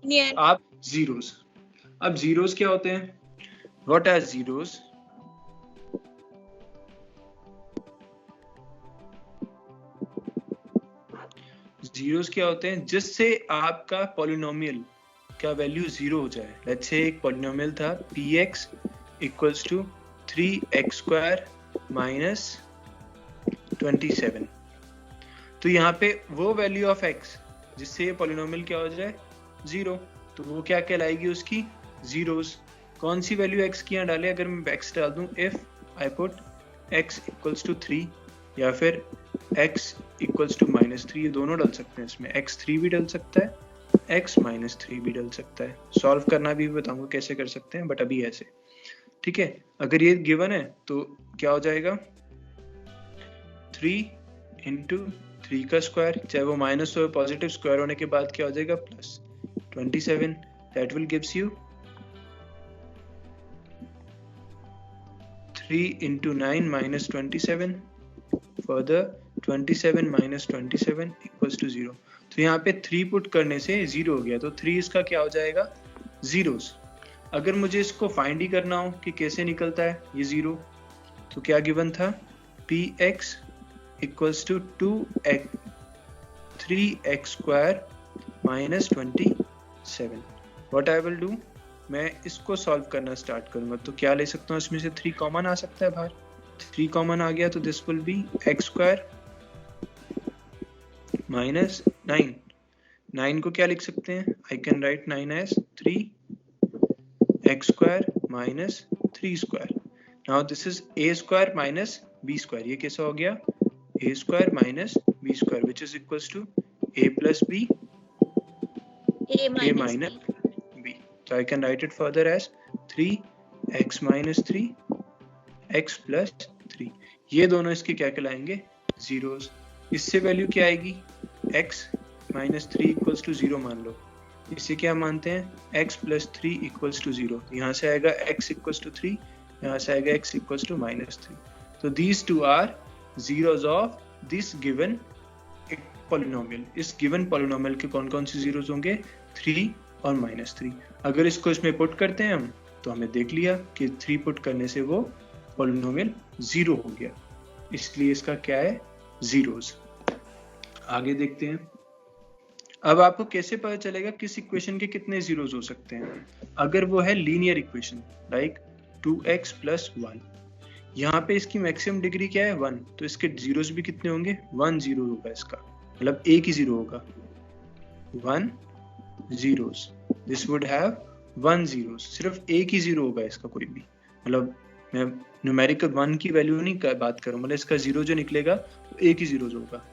Near आप zeros, अब zeros क्या होते हैं? What are zeros? जीरोस क्या होते हैं? जिससे आपका पॉलिनोमियल का वैल्यू जीरो हो जाए। लेट्स से एक पॉलिनोमियल था px equals to 3x² minus 27। तो यहाँ पे वो वैल्यू ऑफ x जिससे ये पॉलिनोमियल क्या हो जाए? जीरो, तो वो क्या कहलाएगी? उसकी जीरोस। कौन सी वैल्यू x की यहाँ डाले? अगर मैं x डाल दूं, if I put x equals to 3 या फिर x इक्वल्स टू -3, ये दोनों डाल सकते हैं इसमें। x3 भी डाल सकता है, x -3 भी डाल सकता है। सॉल्व करना भी बताऊंगा कैसे कर सकते हैं, बट अभी ऐसे, ठीक है। अगर ये गिवन है तो क्या हो जाएगा? 3 इंटू 3 का स्क्वायर, चाहे वो माइनस हो पॉजिटिव, स्क्वायर होने के बाद क्या हो जाएगा? Plus 27। That will gives you 3 into 9 minus 27. Further 27 minus 27 equals to 0. तो यहाँ पे 3 पुट करने से 0 हो गया, तो 3 इसका क्या हो जाएगा? जीरोस। अगर मुझे इसको फाइंड ही करना हो कि कैसे निकलता है ये 0, तो क्या गिवन था? px equals to 3x² minus 27. What I will do? मैं इसको सॉल्व करना स्टार्ट करूंगा, तो क्या ले सकता हूँ इसमें से? 3 कॉमन आ सकता है बाहर, 3 कॉमन आ गया तो this will be x² minus 9। 9 को क्या लिख सकते हैं? I can write 9 as 3x² minus 3²। Now this is a² minus b²। ये कैसा हो गया? a² minus b², which is equals to a plus b, a minus b। So I can write it further as 3x minus 3 x plus 3। ये दोनों इसके क्या कहलाएंगे? Zeros. इससे वैल्यू क्या आएगी? x minus 3 equals to 0 मान लो। इससे क्या मानते हैं? x plus 3 equals to 0। यहाँ से आएगा x equals to 3, यहाँ से आएगा x equals to -3। तो these two are zeros of this given polynomial। इस given polynomial के कौन कौन से zeros होंगे? 3 और -3। अगर इसको इसमें पुट करते हैं हम, तो हमें देख लिया कि 3 पुट करने से वो पॉलिनोमियल 0 हो गया, इसलिए इसका क्या है? जीरोस। आगे देखते हैं। अब आपको कैसे पता चलेगा किस इक्वेशन के कितने जीरोस हो सकते हैं? अगर वो है लीनियर इक्वेशन लाइक 2x + 1, यहाँ पे इसकी मैक्सिमम डिग्री क्या है? 1, तो इसके जीरोस भी कितने होंगे? 1 0 होगा इसका, मतलब एक ही 0 होगा, 1 zeros। This would have 1 zeros। सिर्फ एक ही 0 होगा इसका कोई भी, मतलब मैं न्यूमेरिकल 1 की वैल्यू नहीं बात करूँ, मतलब इसका 0 जो निकलेगा तो एक ही 0 होगा।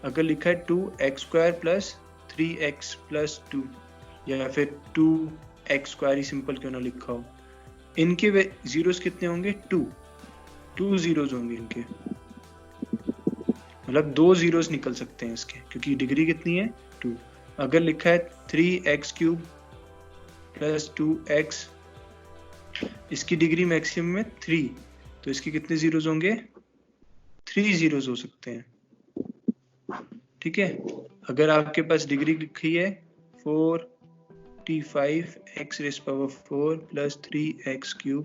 अगर लिखा है 2x² + 3x + 2 या फिर 2x² ही सिंपल क्यों ना लिखा हो, इनके जीरोस कितने होंगे? 2 जीरोस होंगे इनके, मतलब 2 जीरोस निकल सकते हैं इसके, क्योंकि डिग्री कितनी है? 2। अगर लिखा है 3x³ + 2x, इसकी डिग्री मैक्सिमम में 3, तो इसके कितने जीरोस होंगे? 3 जीरोस हो सकते हैं, ठीक है। अगर आपके पास डिग्री लिखी है 45x⁴ + 3x³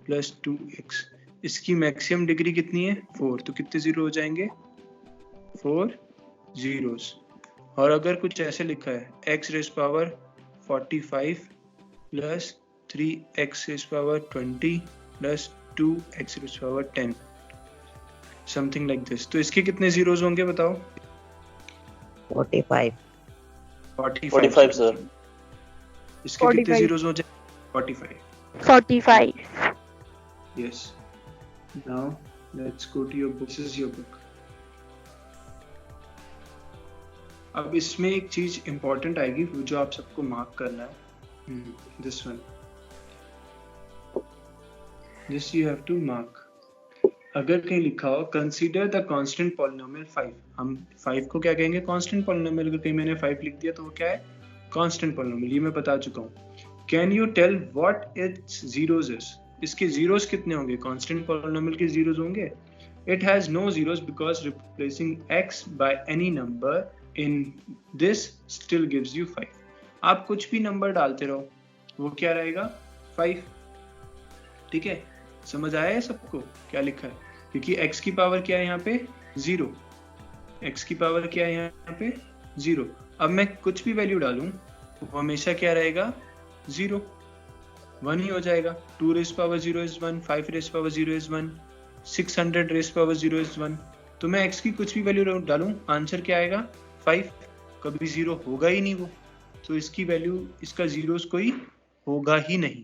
+ 2x, इसकी मैक्सिमम डिग्री कितनी है? 4, तो कितने जीरो हो जाएंगे? 4 जीरोस। और अगर कुछ ऐसे लिखा है x⁴ 45 + 3x⁴ 20 + 2x⁴ 10, something like this, तो इसके कितने जीरोस होंगे बताओ? 45 सर। इसके कितने जीरोस हो जाए? 45। Yes. Now let's go to your book. This is your book. अब इसमें एक चीज इंपॉर्टेंट आएगी जो आप सबको मार्क करना है, this one, this you have to mark. अगर कहीं लिखा हो कंसीडर द कांस्टेंट पॉलिनोमियल 5, हम 5 को क्या कहेंगे? Constant polynomial. अगर कहीं मैंने 5 लिख दिया तो वो क्या है? Constant polynomial. ये मैं बता चुका हूँ। Can you tell what its zeros is? इसके जीरोस कितने होंगे? कांस्टेंट पॉलिनोमियल के जीरोस होंगे? It has no zeros because replacing x by any number in this still gives you 5। आप कुछ भी नंबर डालते रहो, वो क्या रहेगा 5। ठीक है, समझ आया है सबको क्या लिखा है? क्योंकि x की पावर क्या है यहाँ पे 0, x की पावर क्या है यहाँ पे 0। अब मैं कुछ भी वैल्यू डालूं वो हमेशा क्या रहेगा 0, 1 ही हो जाएगा। 2 raised power 0 is 1, 5 raised power 0 is 1, 600 raised power 0 is 1। तो मैं x की कुछ भी वैल्यू डालूं आंसर क्या आएगा 5, कभी 0 होगा ही नहीं वो, तो इसकी वैल्यू, इसका जीरोस कोई होगा ही नहीं।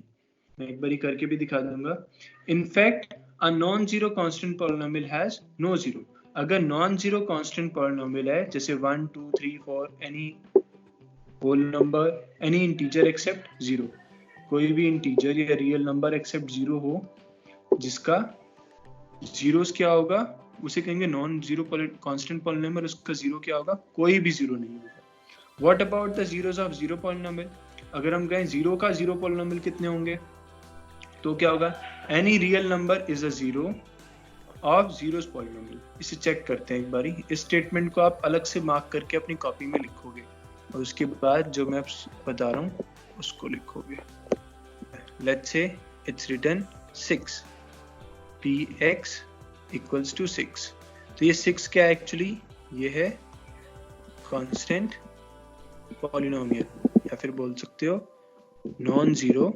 मैं एक बारी करके भी दिखा दूंगा। In fact a non zero constant polynomial has no zero. अगर नॉन जीरो कांस्टेंट पॉलिनोमियल है जैसे 1 2 3 4 any whole number, any integer except 0, कोई भी इंटीजर या रियल नंबर एक्सेप्ट 0 हो जिसका जीरोस क्या होगा, उसे कहेंगे नॉन जीरो कांस्टेंट पॉलिनोमियल। उसका जीरो क्या होगा, कोई भी जीरो नहीं होगा। What about the zeros of zero polynomial? अगर हम कहें जीरो का जीरो पॉलिनोमियल कितने होंगे, तो क्या होगा, any real number is a zero of zeros polynomial. इसे चेक करते हैं एक बारी। इस स्टेटमेंट को आप अलग से मार्क करके अपनी कॉपी में लिखोगे और उसके बाद जो मैं बता रहा हूँ उसको लिखोगे। Let's say it's written 6 px equals to 6। तो ये 6 क्या है एक्चुअली, ये है कांस्टेंट पॉलिनोमियल, या फिर बोल सकते हो नॉन जीरो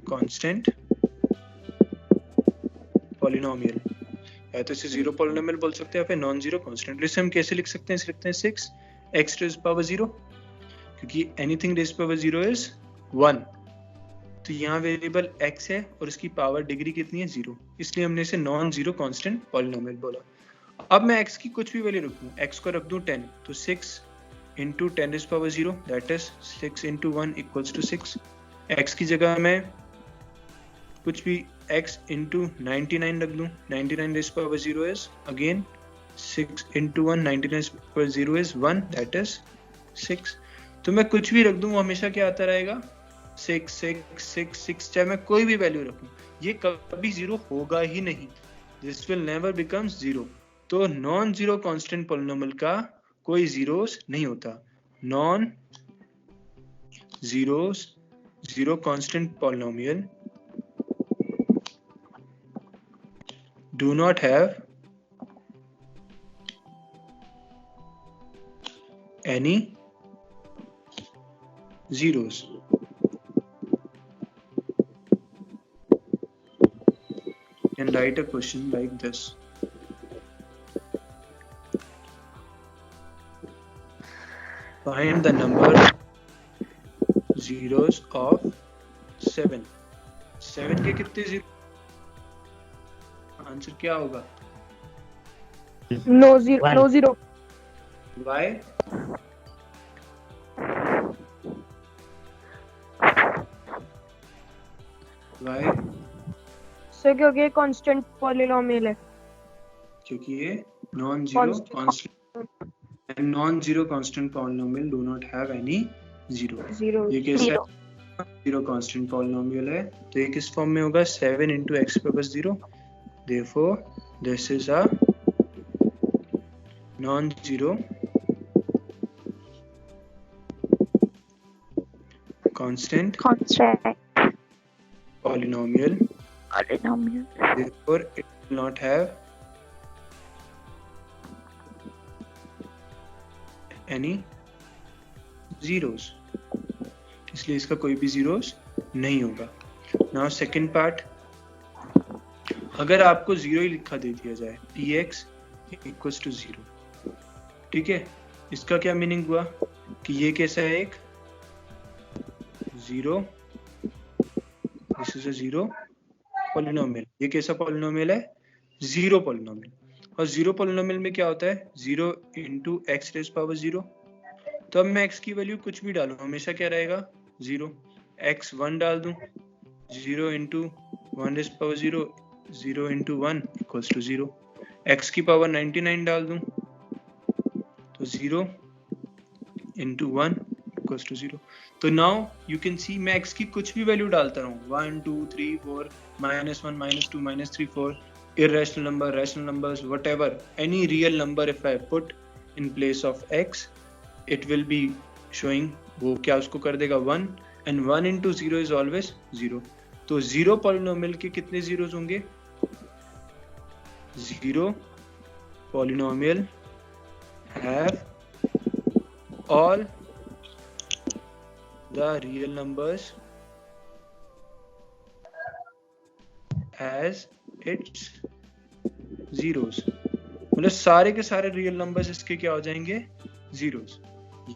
कांस्टेंट पॉलिनोमियल, या तो इसे जीरो पॉलिनोमियल बोल सकते हैं या फिर नॉन जीरो कांस्टेंट। इसे हम कैसे लिख सकते हैं, इसे लिखते हैं 6 x रेज़ पावर 0, क्योंकि एनीथिंग रेज़ पावर 0 इज 1। तो यहाँ वेरिएबल x है और इसकी पावर डिग्री कितनी है 0, इसलिए हमने इसे नॉन जीरो कांस्टेंट पॉलिनोमियल बोला। अब मैं x की कुछ भी वैल्यू रखूं, x को रख दूं 10, तो 6 into 10 raised power 0, that is 6 into 1 equals to 6। x की जगह मैं कुछ भी x into 99 रख दूं, 99 raised power 0 is again 6 into 1, 99 raised power 0 is 1, that is 6। तो मैं कुछ भी रख दूं वो हमेशा क्या आता रहेगा 6 6 6 6, चाहे मैं कोई भी वैल्यू रखूं ये कभी 0 होगा ही नहीं, this will never becomes 0। तो नॉन जीरो कांस्टेंट पॉलिनोमियल का कोई जीरोस नहीं होता। Non zeros zero constant polynomial do not have any zeros। And write a question like this: find the number zeros of 7। 7 के कितने जीरो, आंसर क्या होगा? No zero. Why? Why? Sir क्योंकि ये कांस्टेंट पॉलिनोमियल है। क्योंकि ये non zero constant, and non-zero constant polynomial do not have any zero। ये कैसा है, जीरो कांस्टेंट पॉलिनोमियल है, तो ये किस फॉर्म में होगा 7 into x power 0। therefore this is a non-zero constant polynomial, therefore it will not have any zeros, इसलिए इसका कोई भी zeros नहीं होगा। now second part, अगर आपको 0 ही लिखा दे दिया जाए px equals to 0, ठीक है, इसका क्या मीनिंग हुआ कि ये कैसा है, एक 0, दिस इज अ 0 पॉलिनोमियल। ये कैसा पॉलिनोमियल है, 0 पॉलिनोमियल। और 0 पॉलिनोमियल में क्या होता है 0 into x रेज़ पावर 0। तो अब मैं x की वैल्यू कुछ भी डालूं हमेशा क्या रहेगा 0। x 1 डाल दूं, 0 into 1 rays power 0, 0 into 1 equals to 0। x की पावर 99 डाल दूं तो 0 into 1 equals to 0। तो now you can see मैं x की कुछ भी वैल्यू डालता रहूं, 1 2 3 4 -1 -2 -3 4, irrational number, rational numbers, whatever, any real number if I put in place of x, it will be showing, वो क्या उसको कर देगा 1, एंड 1 into 0 इज ऑलवेज 0. तो 0 पॉलिनोमियल के कितने जीरोस होंगे? 0 polynomial have all the real numbers as its zeros. मतलब सारे के सारे रियल नंबर्स इसके क्या हो जाएंगे? जीरोस.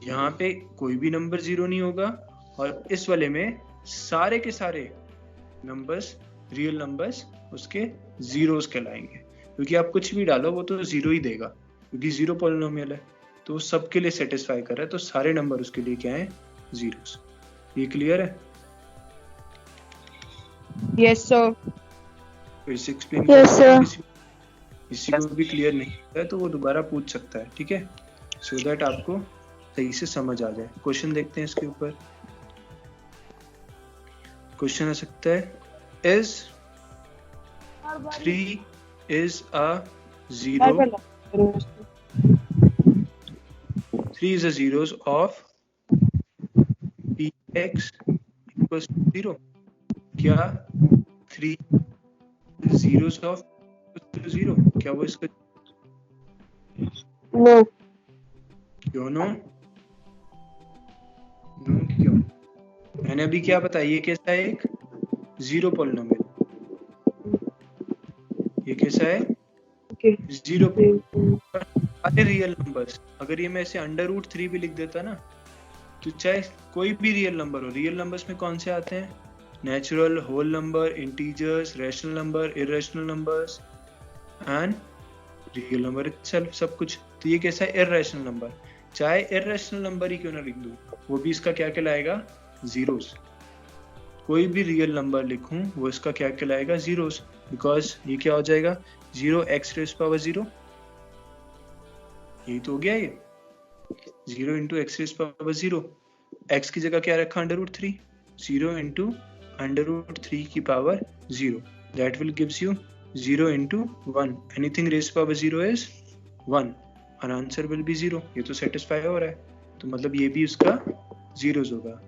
यहाँ पे कोई भी नंबर जीरो नहीं होगा, और इस वाले में सारे के सारे नंबर्स रियल नंबर्स उसके जीरोस कहलाएंगे, क्योंकि आप कुछ भी डालो वो तो जीरो ही देगा, क्योंकि जीरो पॉलिनोमियल है, तो सबके लिए सेटिस्फाई कर रहा है, तो सारे नंबर उसके लिए क्या है? जीरोस. ये क्लियर है? Yes, sir. इसे एक्सप्लेन Yes, sir. किसी को भी क्लियर नहीं है तो वो दोबारा पूछ सकता है, ठीक है, सो दैट आपको सही से समझ आ जाए. क्वेश्चन देखते हैं इसके ऊपर. क्वेश्चन आ सकता है, is 3 is a 0. 3 is a zeros of px equals to 0. क्या 3 zeros of 0? क्या वो इसका No. क्यों नो? नो क्यों? मैंने अभी क्या बताया, ये कैसा है? एक जीरो पॉलिनोमियल. ये कैसा है? Okay. जीरो. सारे रियल नंबर्स, अगर ये मैं ऐसे √3 भी लिख देता ना, तो चाहे कोई भी रियल नंबर हो, रियल नंबर्स में कौन से आते हैं? Natural, whole number, integers, rational number, irrational numbers and real number itself, सब कुछ. तो ये कैसा है? Irrational number. चाहे इररेशनल नंबर ही क्यों ना लिख दूं, वो भी इसका क्या कहलाएगा? जीरोस. कोई भी रियल नंबर लिखूं वो इसका क्या कहलाएगा? जीरोस. बिकॉज ये क्या हो जाएगा? 0x rays power 0. यही तो हो गया ये 0 into x rays power 0. x की जगह क्या रखा? √3. 0 into √3 की power 0. That will gives you 0 into 1. Anything raised power 0 is 1. Our answer will be 0. ये तो satisfy हो रहा है, तो मतलब ये भी उसका zeros होगा.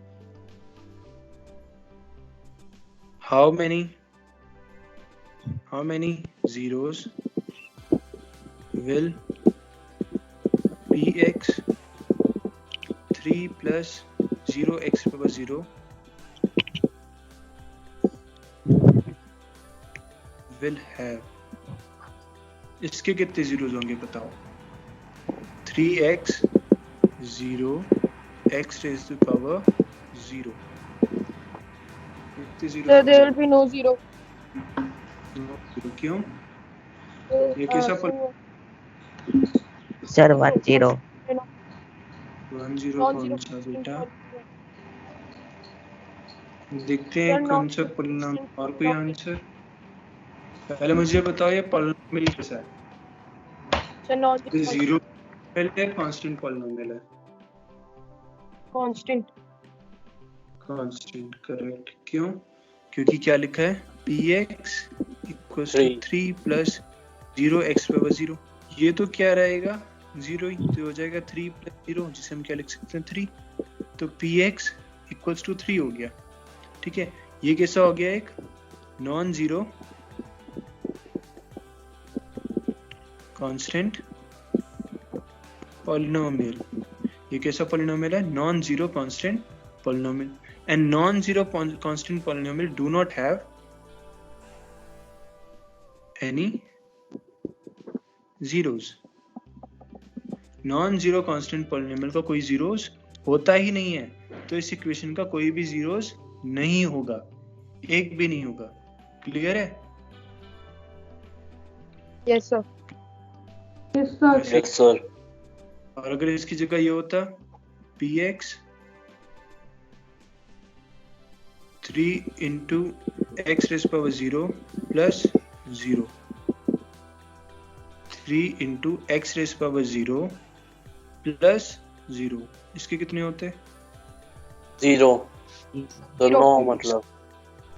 How many zeros will px 3 plus 0x power 0 will have? इसके कितने जीरोस होंगे बताओ? 3x 0 x raised to power 0. कितने zero? So there will be no zero. क्यों? ये कैसा पल? सर 1 0 1 0 कौन सा बेटा? देखते हैं कौन सा पॉलिनोमियल. और कोई आंसर? पहले मुझे बताओ ये पॉलिनोमियल कैसा है? जीरो पहले कांस्टेंट पॉलिनोमियल है. Constant. Constant, correct. क्यों? क्योंकि क्या लिखा है? px equals to 3 plus 0x power 0. ये तो क्या रहेगा? 0 ही तो हो जाएगा. 3 plus 0 जिसे हम क्या लिख सकते हैं? 3. तो px equals to 3 हो गया, ठीक है. ये कैसा हो गया? एक नॉन जीरो कांस्टेंट पॉलिनोमियल. ये कैसा पॉलिनोमियल है? Non zero constant polynomial. And non zero constant polynomial do not have any zeros. Non zero constant polynomial का कोई जीरोस होता ही नहीं है, तो इस इक्वेशन का कोई भी जीरोस नहीं होगा, एक भी नहीं होगा. क्लियर है? Yes, sir. Yes, sir. Yes, sir. और अगर इसकी जगह ये होता px 3 into x raised power 0 plus 0. 3 into x raised power 0 plus 0. इसके कितने होते? 0. तो 9 मतलब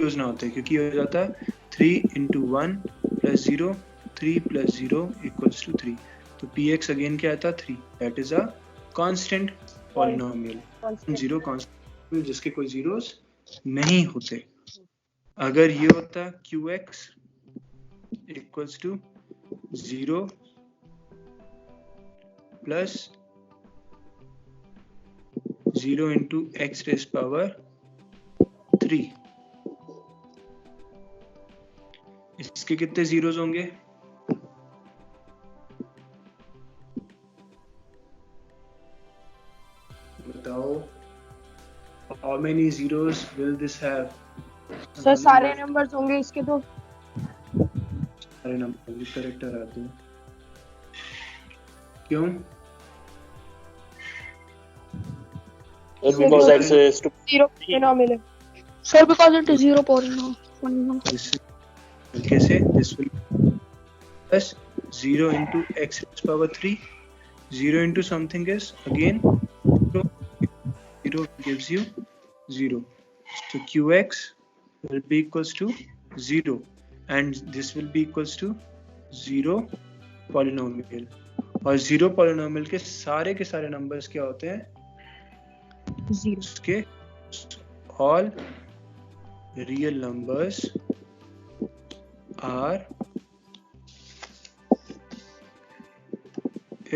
यूज ना होते, क्योंकि हो जाता 3 into 1 plus 0. 3 plus 0 equals to 3. तो px अगेन क्या आता? 3. That is a constant polynomial. constant. Zero constant जिसके कोई जीरोस नहीं होते. अगर ये होता qx equals to 0 plus 0 into x raise power 3, इसके कितने जीरोस होंगे? बताओ. How many zeros will this have? Sir सारे नंबर्स होंगे इसके तो. सारे नंबर करेक्ट आ रहे हैं. क्यों? Because x is to 0 polynomial है. Sir, because it is 0 polynomial. कैसे? This will plus 0 into x raised to power 3. 0 into something is again 0. 0 gives you 0. So qx will be equals to 0 and this will be equals to 0 polynomial. और 0 polynomial के सारे numbers क्या होते हैं? 0. उसके all real numbers are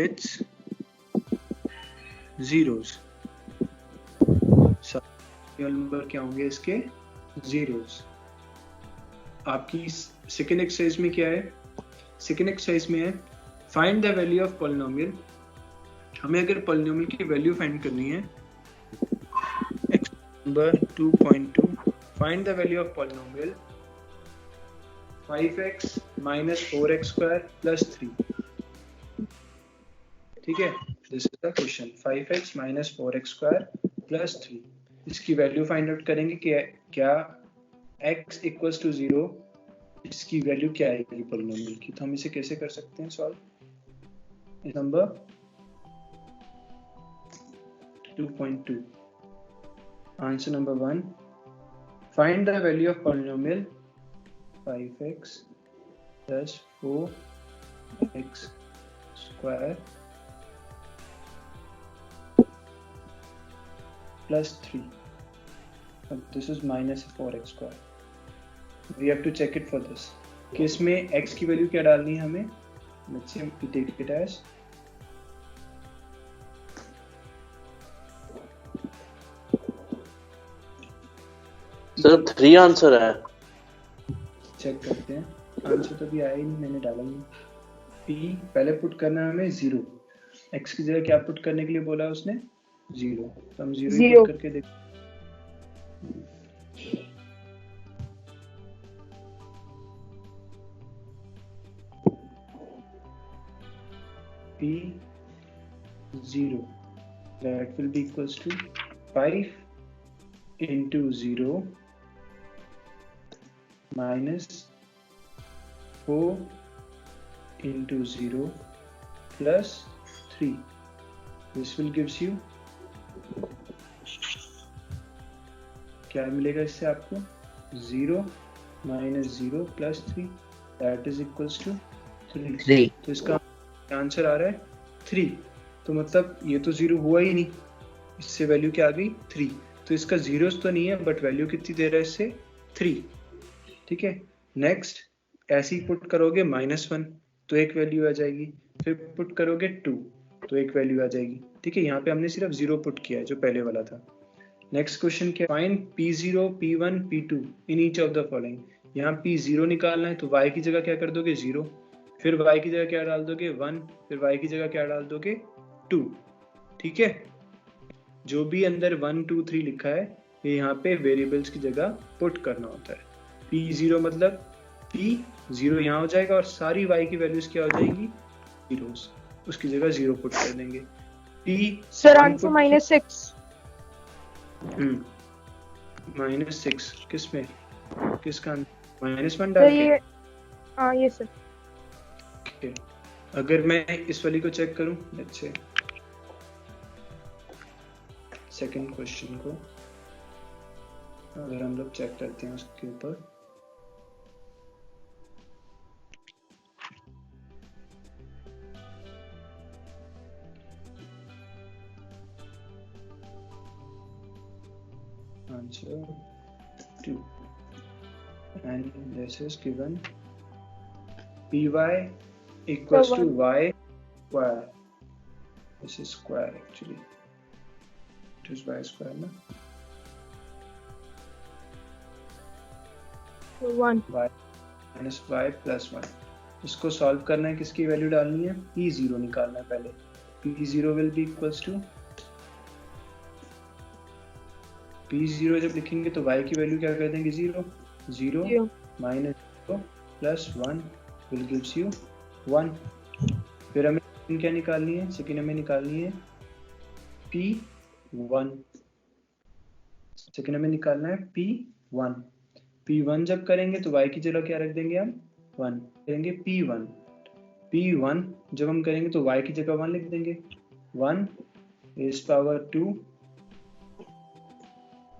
its zeros. Real number क्या होंगे इसके? zeros. आपकी सेकेंड एक्सरसाइज में क्या है? सेकेंड एक्सरसाइज में है find the value of polynomial. हमें अगर पॉलिनोमियल की वैल्यू फाइंड करनी है, number 2.2, find the value of polynomial 5x minus 4x square plus 3. ठीक है, this is the question. 5x minus 4x square plus 3. इसकी वैल्यू फाइंड आउट करेंगे कि क्या x इक्वल्स टू 0, इसकी वैल्यू क्या आएगी पॉलिनोमियल की. तो हम इसे कैसे कर सकते हैं solve? Number 2.2. Answer number 1, find the value of polynomial 5x plus 4x square plus 3. This is minus 4x square. We have to check it for this. कि इसमें x की वैल्यू क्या डालनी है हमें? Let's say we take it as sir 3 answer है. Check करते हैं. आंसर तो भी आया ही नहीं, मैंने डाला नहीं. p पहले पुट करना है हमें 0. x की जगह क्या पुट करने के लिए बोला उसने? 0. तो हम 0 पुट करके देखते हैं. p 0 that will be equals to 5 into 0 minus 4 into 0 plus 3. This will gives you क्या मिलेगा इससे आपको? 0 minus 0 plus 3 that is equals to 3. तो इसका आंसर आ रहा है 3. तो मतलब ये तो 0 हुआ ही नहीं, इससे वैल्यू क्या आ गई? 3. तो इसका जीरोस तो नहीं है बट वैल्यू कितनी दे रहा है इससे? 3. ठीक है. नेक्स्ट ऐसे ही पुट करोगे -1 तो एक वैल्यू आ जाएगी, फिर पुट करोगे 2 तो एक वैल्यू आ जाएगी. ठीक है, यहाँ पे हमने सिर्फ 0 पुट किया है जो पहले वाला था. नेक्स्ट क्वेश्चन क्या? Find p0 p1 p2 in each of the following. यहाँ p0 निकालना है तो y की जगह क्या कर दोगे? 0. फिर y की जगह क्या डाल दोगे? 1. फिर y की जगह क्या डाल दोगे? 2. ठीक है, जो भी अंदर 1 2 3 लिखा है ये यहाँ पे वेरिएबल्स की जगह पुट करना होता है. p0 मतलब p0 यहाँ हो जाएगा और सारी y की वैल्यूज क्या हो जाएंगी? जीरोस. उसकी जगह 0 पुट कर देंगे. p sir answer -6. -6 किसमें? किसका? -1 डाल के. हाँ ये सर. Okay. अगर मैं इस वाली को चेक करूं, लेट्स से सेकंड क्वेश्चन को अगर हम लोग चेक करते हैं उसके ऊपर, answer 2. And this is given py equals to y square. This is square actually. It is y square ना. 1. y minus y plus 1. इसको सॉल्व करना है, किसकी वैल्यू डालनी है, p0 निकालना है पहले. p0 will be equals to p0 जब लिखेंगे तो y की वैल्यू क्या कर देंगे 0. 0 minus 0 plus 1 will gives you 1. फिर हमें क्या निकालनी है, सेकंड हमें निकालनी है p1. सेकंड हमें निकालना है p1. p1 जब करेंगे तो y की जगह क्या रख देंगे हम 1, करेंगे p1. p1 जब हम करेंगे तो y की जगह 1 लिख देंगे. 1 is power 2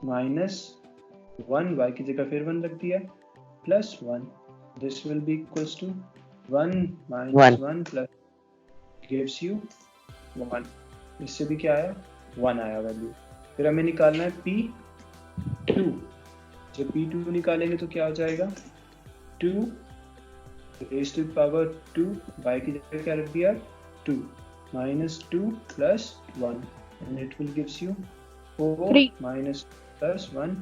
minus 1, y की जगह फिर 1 रख दिया, plus 1. This will be equals to 1 minus 1 plus gives you 1. इससे भी क्या आया 1 आया वैल्यू. फिर हमें निकालना है p2. जब p2 निकालेंगे तो क्या हो जाएगा 2 raised to power 2, y की जगह क्या रख दिया 2 minus 2 plus 1 and it will gives you 4 3. minus plus 1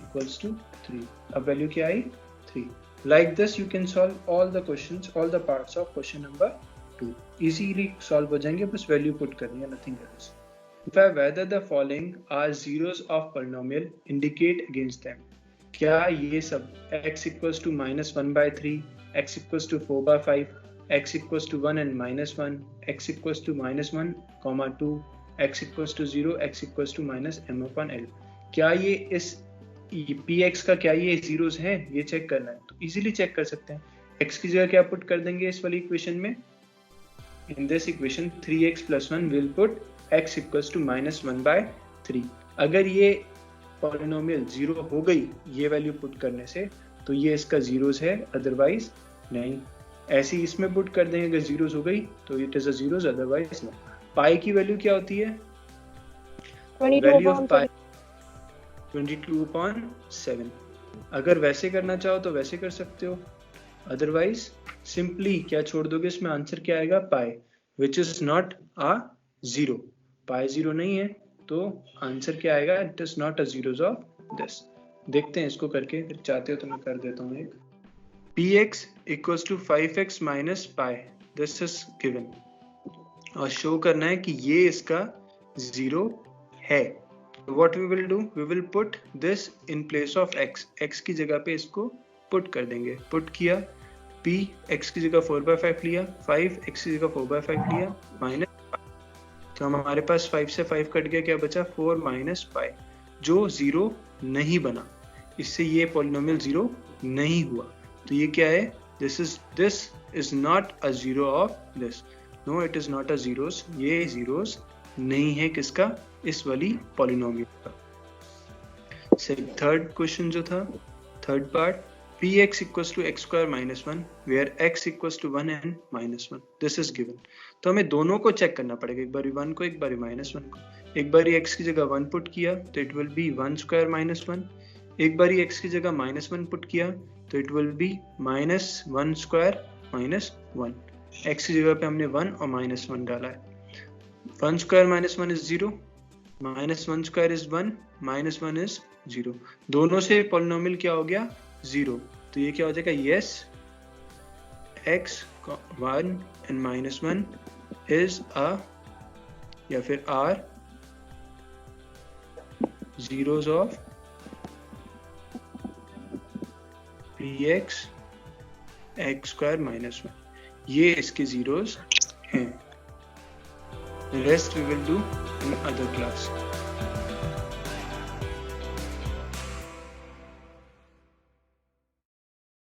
equals to 3. अब वैल्यू क्या आई 3. Like this you can solve all the questions, all the parts of question number 2. Easily solve हो जाएंगे, बस वैल्यू पुट करनी है, nothing else. Whether the following are zeros of polynomial, indicate against them. क्या ये सब x equals to minus 1 by 3, x equals to 4 by 5, x equals to 1 and minus 1, x equals to minus 1, 2, x equals to 0, x equals to minus m upon l. क्या ये इस px का क्या ये zeros हैं, ये चेक करना है. तो easily चेक कर सकते हैं. x की जगह क्या पुट कर देंगे इस वाली इक्वेशन में, in this equation 3x plus 1 will put x equals to minus 1 by 3. अगर ये पॉलिनोमियल 0 हो गई ये वैल्यू पुट करने से तो ये इसका जीरोस है, अदरवाइज नहीं. ऐसे ही इसमें पुट कर देंगे, अगर जीरोस हो गई तो it is a zeros, otherwise no. Pi की वैल्यू क्या होती है, वैल्यू ऑफ पाई 22/7. अगर वैसे करना चाहो तो वैसे कर सकते हो, अदरवाइज सिंपली क्या छोड़ दोगे, इसमें आंसर क्या आएगा pi, which is not a zero. Pi zero नहीं है तो आंसर क्या आएगा, it is not a zeros of this. देखते हैं इसको करके, फिर चाहते हो तो मैं कर देता हूँ एक. px equals to 5x minus pi, this is given. और शो करना है कि ये इसका जीरो है. What we will do, we will put this in place of x. x की जगह पे इसको पुट कर देंगे. पुट किया, p x की जगह 4/5 लिया, 5 x की जगह 4/5 लिया, माइनस. तो हमारे पास 5 से 5 कट गया, क्या बचा 4 माइनस पाई, जो जीरो नहीं बना. इससे ये पॉलिनोमियल जीरो नहीं हुआ. तो ये क्या है, this is not a zero of this. No, it is not a zeros. ये जीरोस नहीं है किसका, इस वाली पॉलिनोमियल का. थर्ड क्वेश्चन जो था, third part, px equals to x square minus 1 where x equals to 1 and minus 1. this is given. तो हमें दोनों को चेक करना पड़ेगा, एक बारी 1 को, एक बारी minus 1 को. एक बारी x की जगह 1 पुट किया तो it will be 1 square minus 1. एक बारी x की जगह minus 1 पुट किया तो it will be minus 1 square minus 1. x की जगह पे हमने 1 और minus 1 डाला है. 1 square minus 1 is 0, minus 1 square is 1, minus 1 is 0. दोनों से पॉलिनोमियल क्या हो गया, 0. तो ये क्या हो जाएगा, yes, x 1 and minus 1 is a, या फिर r zeros of px x square minus 1. ये इसके zeros हैं. The rest we will do in other class.